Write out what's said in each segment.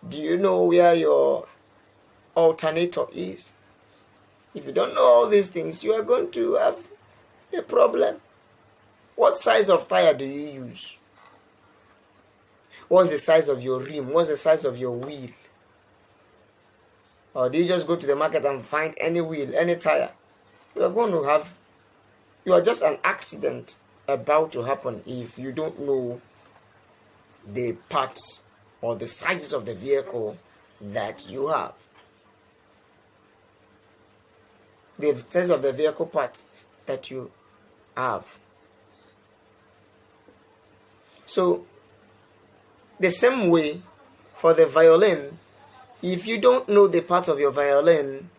Do you know where your alternator is? If you don't know all these things, you are going to have a problem. What size of tire do you use? What's the size of your rim? What's the size of your wheel? Or do you just go to the market and find any wheel, any tire? You are just an accident about to happen if you don't know the parts or the sizes of the vehicle that you have. The size of the vehicle parts that you have. So, the same way for the violin, if you don't know the parts of your violin,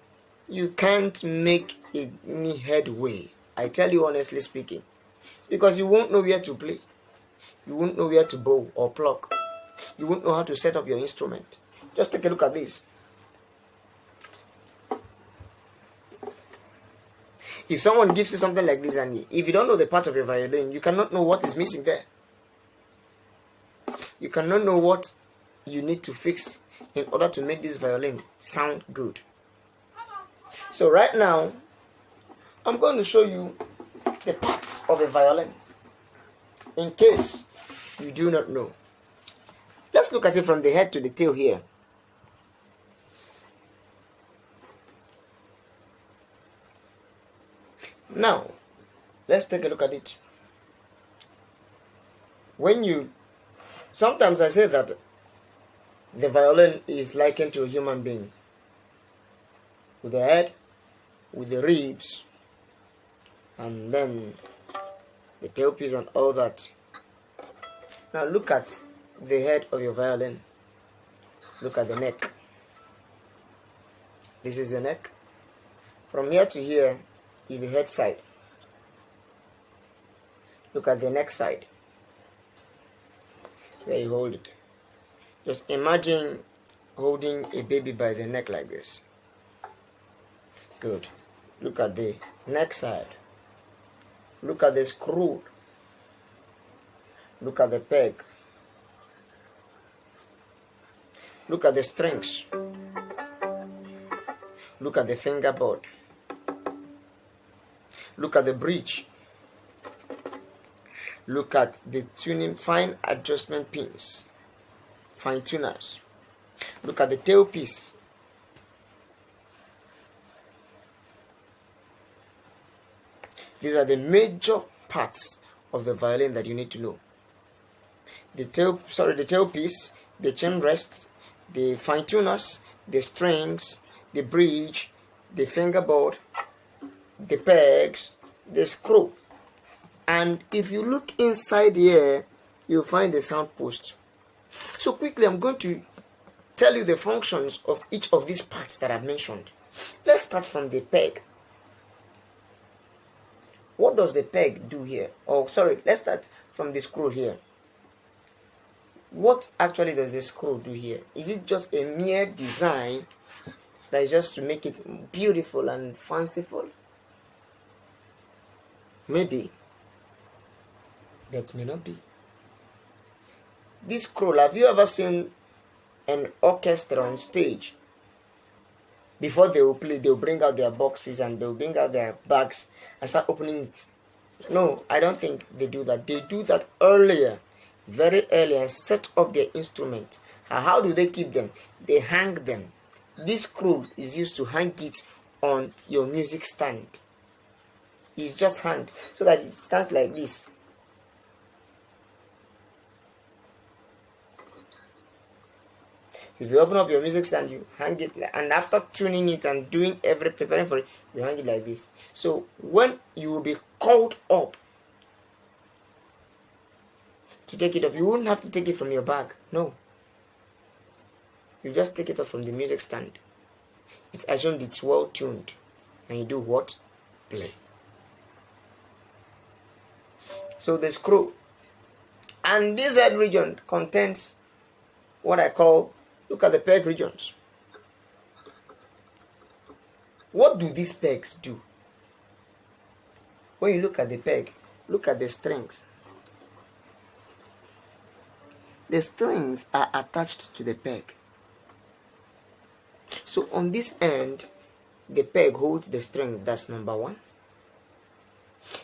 you can't make any headway. I tell you honestly speaking. Because you won't know where to play. You won't know where to bow or pluck. You won't know how to set up your instrument. Just take a look at this. If someone gives you something like this and if you don't know the parts of your violin, you cannot know what is missing there. You cannot know what you need to fix in order to make this violin sound good. So right now, I'm going to show you the parts of a violin in case you do not know. Let's look at it from the head to the tail here. Now, let's take a look at it. Sometimes I say that the violin is likened to a human being. With the head, with the ribs, and then the tailpiece and all that. Now look at the head of your violin. Look at the neck. This is the neck. From here to here is the head side. Look at the neck side. Where you hold it. Just imagine holding a baby by the neck like this. Good. Look at the neck side. Look at the screw. Look at the peg. Look at the strings. Look at the fingerboard. Look at the bridge. Look at the tuning fine adjustment pins, fine tuners. Look at the tailpiece. These are the major parts of the violin that you need to know. The tailpiece, the chain rests, the fine tuners, the strings, the bridge, the fingerboard, the pegs, the screw. And if you look inside here, you'll find the sound post. So quickly, I'm going to tell you the functions of each of these parts that I've mentioned. Let's start from the peg. What does the peg do here? Let's start from the screw here. What actually does the screw do here? Is it just a mere design that is just to make it beautiful and fanciful? Maybe. That may not be. This scroll, have you ever seen an orchestra on stage? Before they will play, they'll bring out their boxes and they'll bring out their bags and start opening it. No, I don't think they do that. They do that earlier, very early, and set up their instrument. How do they keep them? They hang them. This scroll is used to hang it on your music stand. It's just hanged so that it stands like this. If you open up your music stand, you hang it, and after tuning it and preparing for it, you hang it like this. So when you will be called up to take it up, you wouldn't have to take it from your bag. No. You just take it up from the music stand. It's assumed it's well tuned. And you do what? Play. So the screw. And this head region contains what I call, look at the peg regions. What do these pegs do? When you look at the peg, look at the strings. The strings are attached to the peg. So on this end, the peg holds the string. That's number one.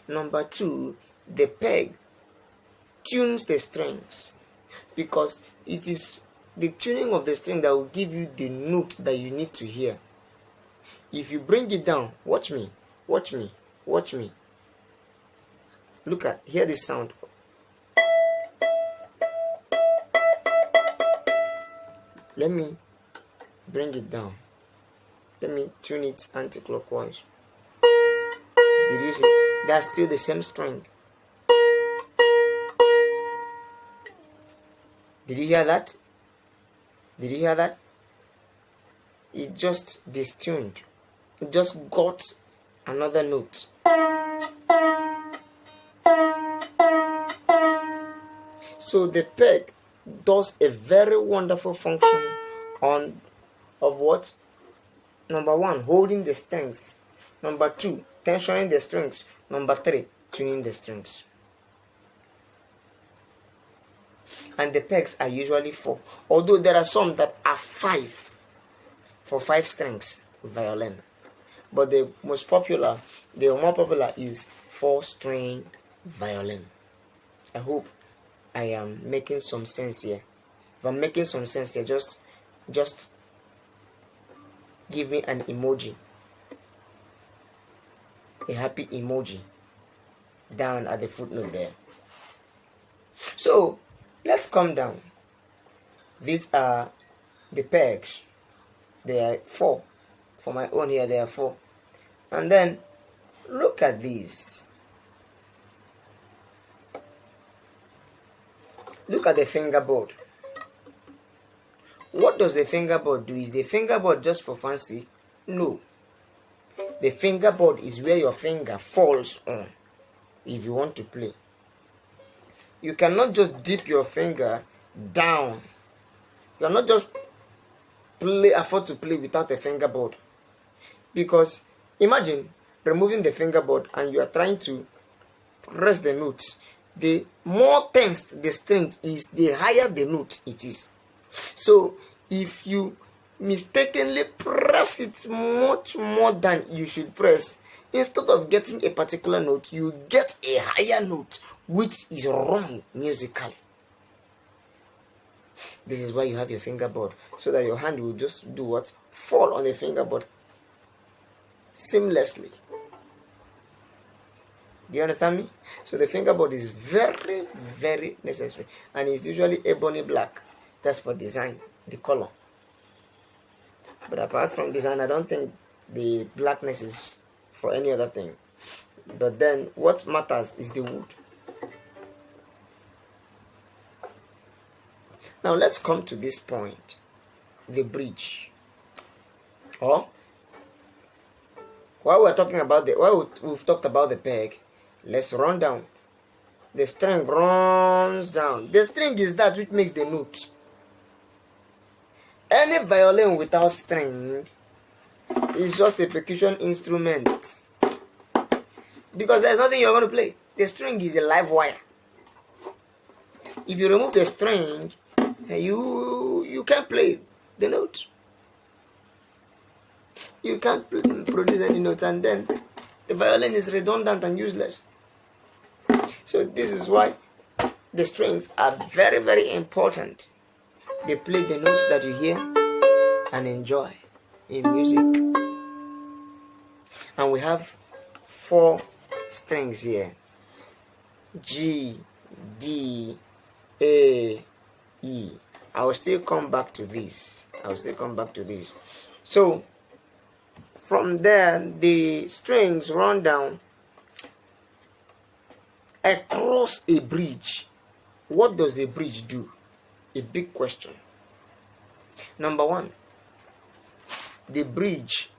Number two, the peg tunes the strings, because it is the tuning of the string that will give you the note that you need to hear. If you bring it down, watch me, watch me, watch me. Look at, hear this sound. Let me bring it down. Let me tune it anti-clockwise. Did you see? That's still the same string. Did you hear that? Did you hear that? It just distuned. It just got another note. So the peg does a very wonderful function of what? Number one, holding the strings. Number two, tensioning the strings. Number three, tuning the strings. And the pegs are usually 4, although there are some that are 5 for 5 strings violin. But the more popular is 4-string violin. I hope I am making some sense here. If I'm making some sense here, just give me an emoji, a happy emoji down at the footnote there. So let's come down. These are the pegs. There are 4. For my own here, there are 4. And then look at these. Look at the fingerboard. What does the fingerboard do? Is the fingerboard just for fancy? No. The fingerboard is where your finger falls on if you want to play. You cannot just dip your finger down. You cannot just afford to play without a fingerboard. Because imagine removing the fingerboard and you are trying to press the notes. The more tensed the string is, the higher the note it is. So if you mistakenly press it much more than you should press, instead of getting a particular note, you get a higher note, which is wrong musically. This is why you have your fingerboard, so that your hand will just do what? Fall on the fingerboard seamlessly. Do you understand me? So the fingerboard is very, very necessary, and it's usually ebony black. That's for design, the color. But apart from design, I don't think the blackness is for any other thing. But then what matters is the wood. Now let's come to this point, the bridge. Or while we've talked about the peg, let's run down. The string runs down. The string is that which makes the note. Any violin without string is just a percussion instrument, because there's nothing you're going to play. The string is a live wire. If you remove the string, you can't play the note. You can't produce any notes, and then the violin is redundant and useless. So this is why the strings are very, very important. They play the notes that you hear and enjoy in music. And we have 4 strings here: G, D, A, E. I will still come back to this. So from there, the strings run down across a bridge. What does the bridge do? A big question. Number one, the bridge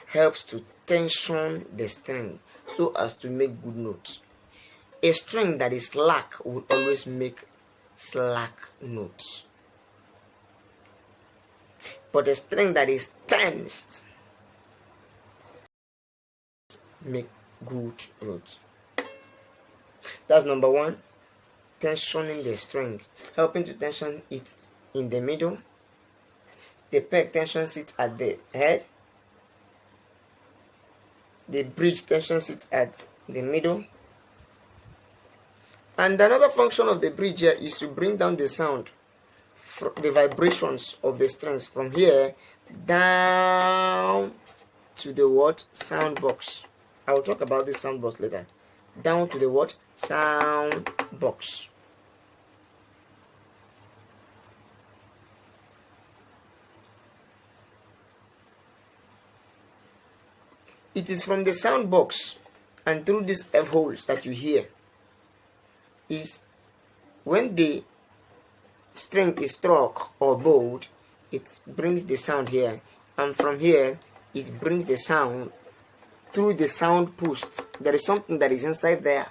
helps to tension the string so as to make good notes. A string that is slack will always make slack notes, but a string that is tensed make good notes. That's number one. Tensioning the strings, helping to tension it in the middle, The peg tension sits at the head. The bridge tension sits at the middle. And another function of the bridge here is to bring down the sound, the vibrations of the strings from here down to the what? Sound box. I will talk about this sound box later. Down to the what? Sound box. It is from the sound box and through these F holes that you hear. Is when the string is struck or bowed, it brings the sound here, and from here it brings the sound through the sound post. There is something that is inside there.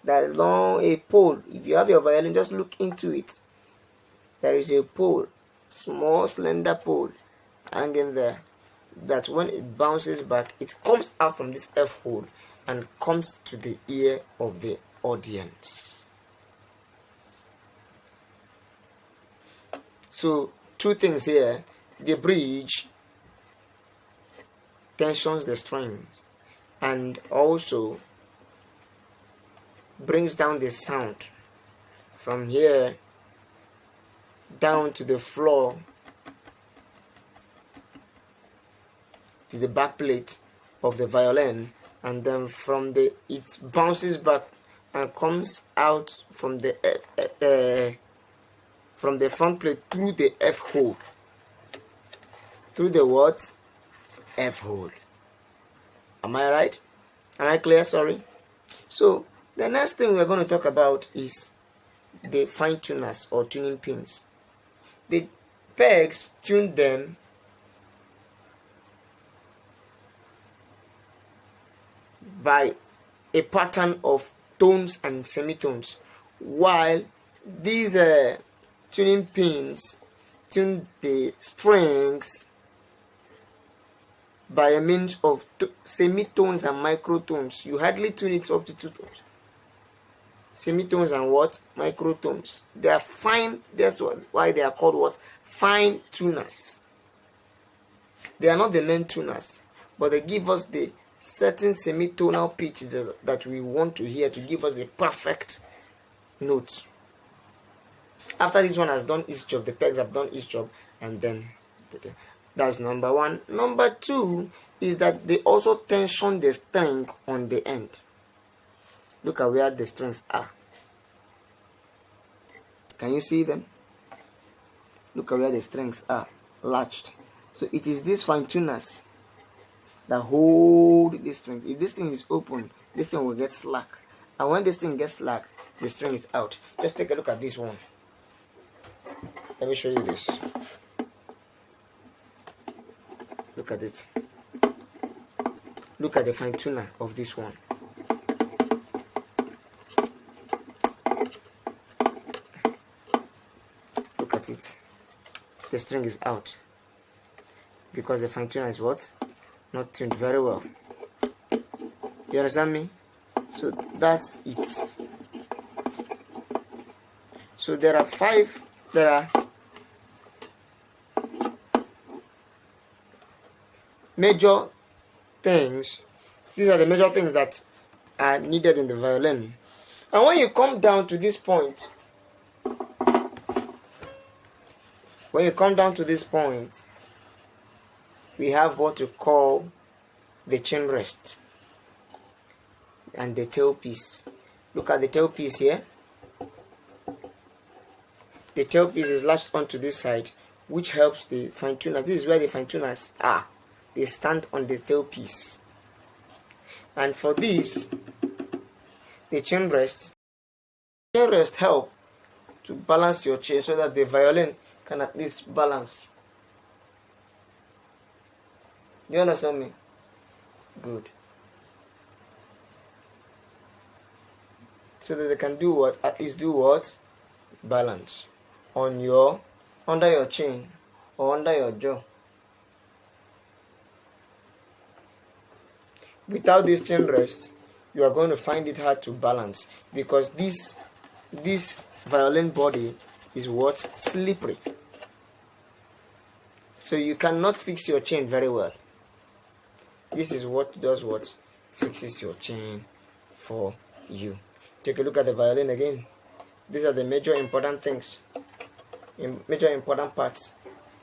That long a pole. If you have your violin, just look into it. There is a pole, small slender pole hanging there, that when it bounces back, it comes out from this F hole and comes to the ear of the audience. So two things here: the bridge tensions the strings and also brings down the sound from here down to the floor, to the back plate of the violin, and then from the it bounces back and comes out from the front plate through the F hole. Through the what? F hole. Am I right? Am I clear? Sorry. So the next thing we're going to talk about is the fine tuners or tuning pins. The pegs tune them by a pattern of tones and semitones, while these tuning pins tune the strings by a means of semitones and microtones. You hardly tune it up to 2 tones. Semitones and what? Microtones. They are fine. That's why they are called what? Fine tuners. They are not the main tuners, but they give us the certain semitonal pitches that we want to hear to give us the perfect notes. After this one has done its job, the pegs have done its job, and then that's number one. Number two is that they also tension the string on the end. Look at where the strings are. Can you see them? Look at where the strings are latched. So it is these fine tuners that hold this string. If this thing is open, this thing will get slack. And when this thing gets slack, the string is out. Just take a look at this one. Let me show you this. Look at it. Look at the fine tuner of this one. Look at it. The string is out because the fine tuner is what? Not tuned very well. You understand me? So that's it. So there are major things. These are the major things that are needed in the violin. And when you come down to this point, we have what we call the chain rest and the tailpiece. Look at the tailpiece here. The tailpiece is latched onto this side, which helps the fine tuners. This is where the fine tuners are. They stand on the tailpiece. And for this, the chain rest help to balance your chain so that the violin can at least balance. You understand me? Good. So that they can do what? At least do what? Balance on under your chin or under your jaw. Without this chain rest, you are going to find it hard to balance because this violin body is what? Slippery. So you cannot fix your chain very well. This is what does what? Fixes your chain for you. Take a look at the violin again. These are the major important things, major important parts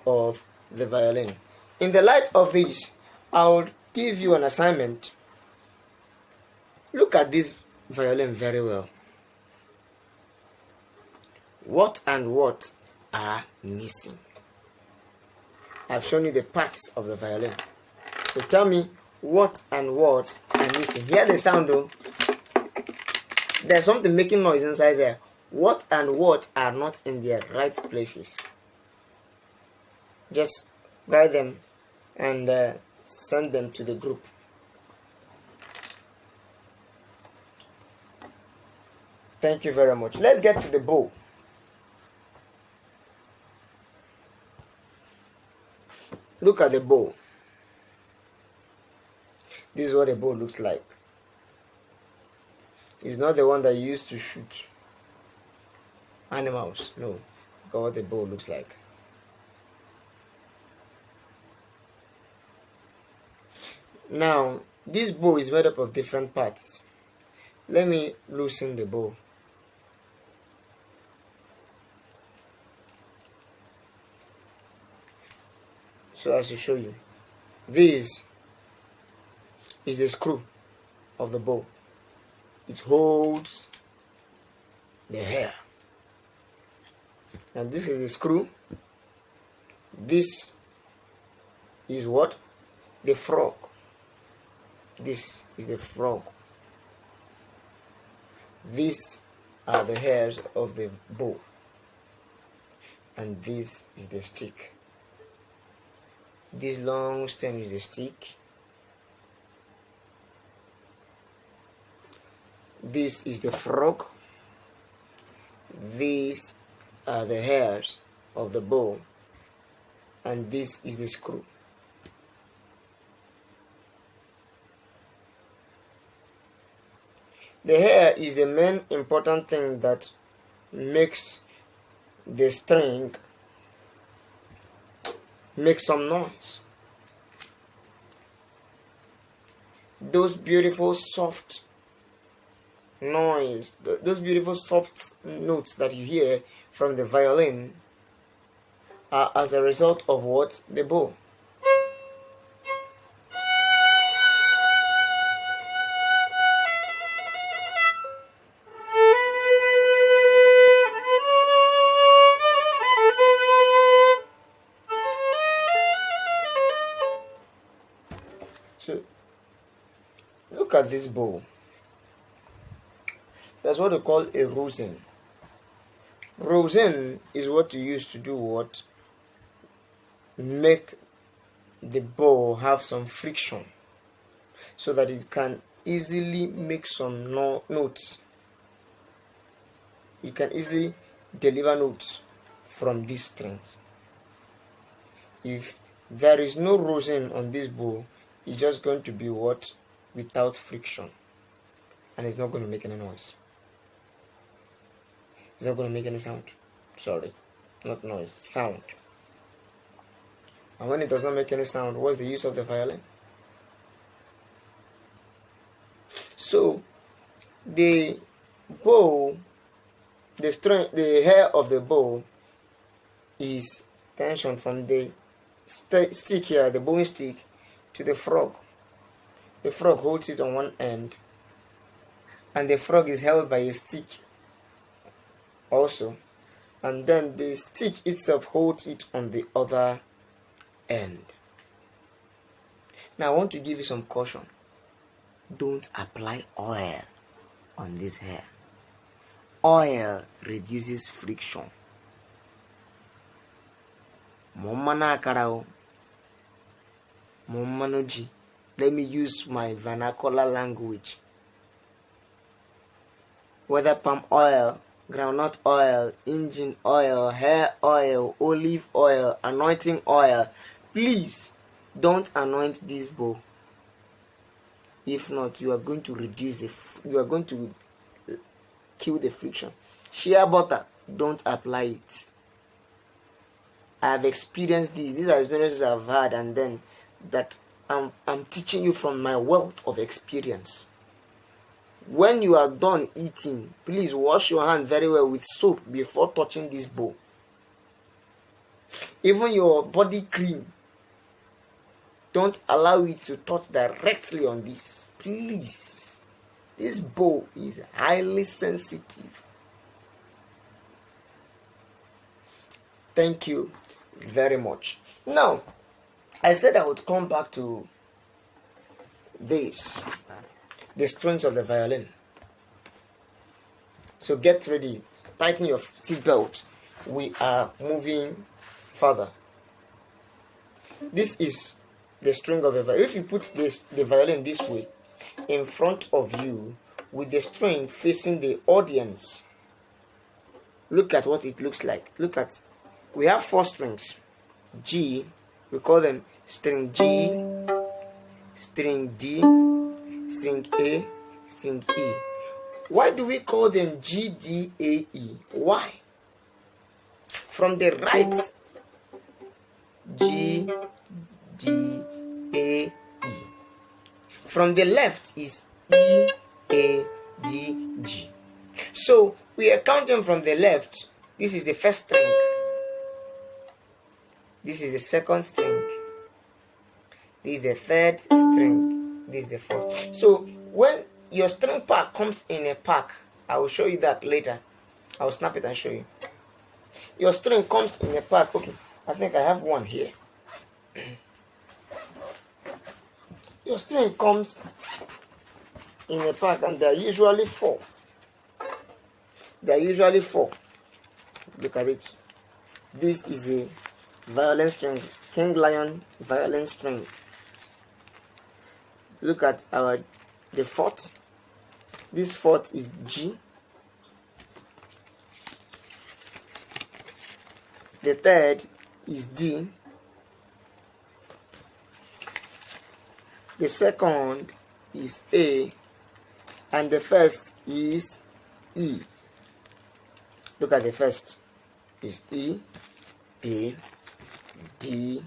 of the violin. In the light of this, I'll give you an assignment. Look at this violin very well. What and what are missing? I've shown you the parts of the violin. So tell me what and what are missing. Hear the sound though. There's something making noise inside there. What and what are not in their right places? Just write them and send them to the group. Thank you very much. Let's get to the bow. Look at the bow. This is what the bow looks like. It's not the one that you used to shoot animals. No. Look at what the bow looks like. Now, this bow is made up of different parts. Let me loosen the bow. So as to show you, this is the screw of the bow. It holds the hair. And this is the screw. This is what? The frog. This is the frog. These are the hairs of the bow. And this is the stick. This long stem is the stick. This is the frog. These are the hairs of the bow. And this is the screw. The hair is the main important thing that makes the string make some noise. Those beautiful soft noise, those beautiful soft notes that you hear from the violin are as a result of what? The bow. So, look at this bow. That's what they call a rosin. Rosin is what you use to do what? Make the bow have some friction so that it can easily make some notes. You can easily deliver notes from these strings. If there is no rosin on this bow, it's just going to be what? Without friction. And it's not going to make any noise. It's not going to make any sound. Sorry. Not noise. Sound. And when it does not make any sound, what's the use of the violin? So, the bow, the hair of the bow is tension from the stick here, the bowing stick, to the frog. The frog holds it on one end, and the frog is held by a stick also, and then the stick itself holds it on the other end. Now I want to give you some caution. Don't apply oil on this hair. Oil reduces friction. Momana karao. Momanoji. Let me use my vernacular language. Whether palm oil, groundnut oil, engine oil, hair oil, olive oil, anointing oil, please don't anoint this bow. If not, you are going to you are going to kill the friction. Shea butter, don't apply it. I have experienced this. These are experiences I've had, and then that I'm teaching you from my wealth of experience. When you are done eating, please wash your hand very well with soap before touching this bowl. Even your body cream, don't allow it to touch directly on this. Please. This bowl is highly sensitive. Thank you very much. Now, I said I would come back to this, the strings of the violin. So get ready, tighten your seatbelt. We are moving further. This is the string of the violin. If you put the violin this way, in front of you, with the string facing the audience, look at what it looks like. Look at, we have 4 strings. G, we call them string G, string D, string A, string E. Why do we call them G, D, A, E? Why? From the right, G, D, A, E. From the left is E, A, D, G. So we are counting from the left. This is the first string. This is the second string. This is the third string. This is the fourth. So when your string pack comes in a pack, I will show you that later. I will snap it and show you. Your string comes in a pack. Okay, I think I have one here. Your string comes in a pack, and there are usually 4. There are usually 4. Look at it. This is a violin string, King Lion violin string. Look at the 4th. This 4th is G. The 3rd is D. The 2nd is A, and the 1st is E. Look at the 1st is E, A, D,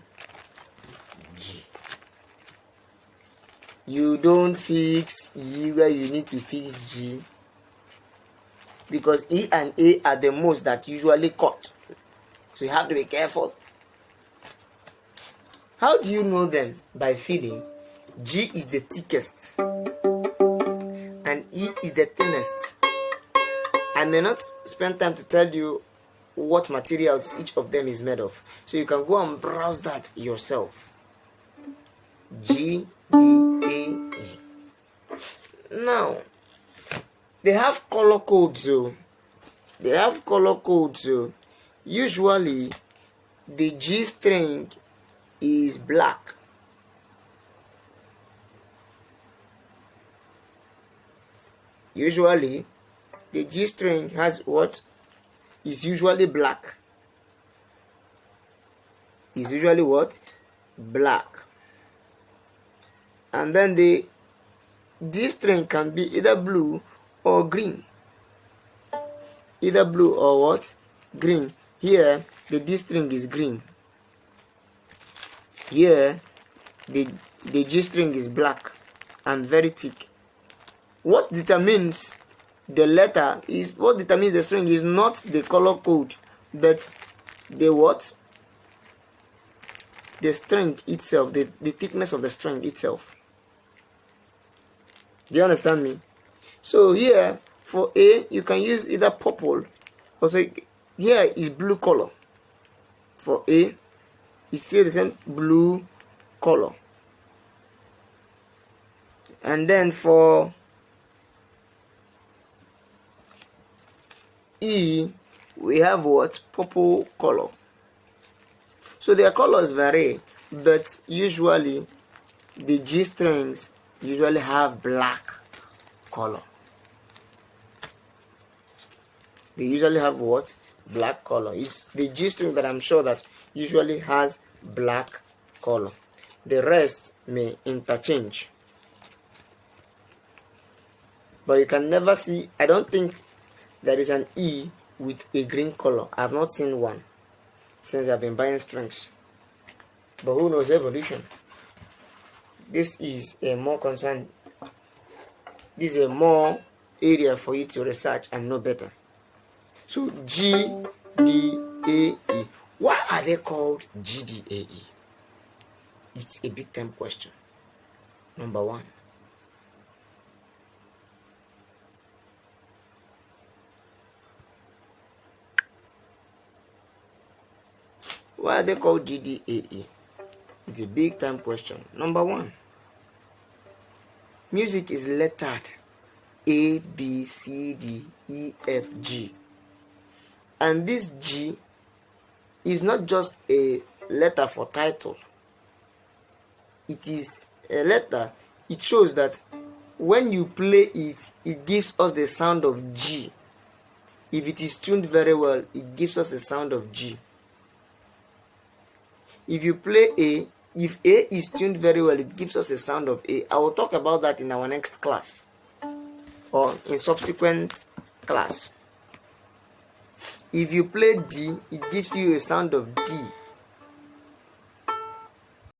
G. You don't fix E where you need to fix G, because E and A are the most that usually cut. So you have to be careful. How do you know them? By feeling. G is the thickest and E is the thinnest. I may not spend time to tell you what materials each of them is made of, so you can go and browse that yourself. G, D, A, E. Now, they have color codes. Usually, the G string is black. Usually, the G string has what is usually black. Is usually what? Black. And then the D string can be either blue or green. Either blue or what? Green. Here, the D string is green. Here, the G string is black and very thick. What determines the letter is, what determines the string is not the color code, but the what? The string itself, the thickness of the string itself. Do you understand me? So here, for A, you can use either purple, or so here is blue color. For A, it's still the same blue color. And then for E, we have what? Purple color. So their colors vary, but usually the G strings usually have black color. They usually have what? Black color. It's the G string that I'm sure that usually has black color. The rest may interchange, but you can never see, I don't think there is an E with a green color. I have not seen one. since I've been buying strings. But who knows evolution? This is a more concern. This is a more area for you to research and know better. So G, D, A, E. Why are they called G, D, A, E? It's a big time question. Number one. Why are they called G, D, A, E? It's a big time question. Number one. Music is lettered A, B, C, D, E, F, G. And this G is not just a letter for title. It is a letter. It shows that when you play it, it gives us the sound of G. If it is tuned very well, it gives us the sound of G. If you play A, if A is tuned very well, it gives us the sound of A. I will talk about that in our next class or in subsequent class. If you play D, it gives you a sound of D.